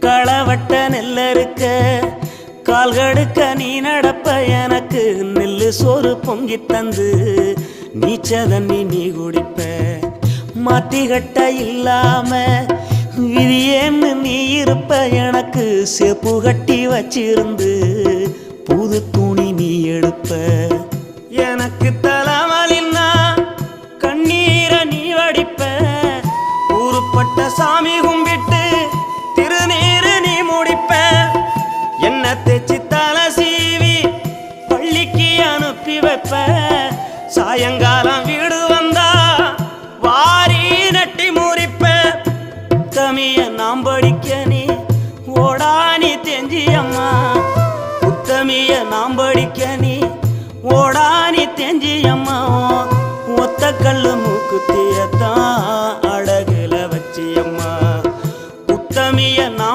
களவட்ட நெல்லறுக்க கால்கடுக்க நீ நடப்ப எனக்கு நெல்லு சோறு பொங்கி தந்து நீச்ச தண்ணி நீ குடிப்ப மாத்திகட்ட இல்லாம விதியேன்னு நீ இருப்ப எனக்கு செப்பு கட்டி வச்சிருந்து புது துணி நீ எடுப்ப எனக்கு தலைவலின்னா கண்ணீரை நீ வடிப்ப ஊருப்பட்ட சாமி கும்பிட்டு திருநீரு நீ முடிப்ப என்ன தேச்சி தலை சீவி பள்ளிக்கு அனுப்பி வைப்ப சாயங்காலம் வீடு வந்தா வாரி நட்டி முறிப்ப உத்தமிய நாம் படிக்க நீ ஓடானி தெஞ்சி அம்மா உத்தமிய நாம் படிக்க நீ ஓடானி தெஞ்சி அம்மா ஒத்த கல்லு மூக்குத்தியத்தான் அழகுல வச்சி அம்மா உத்தமிய நாம்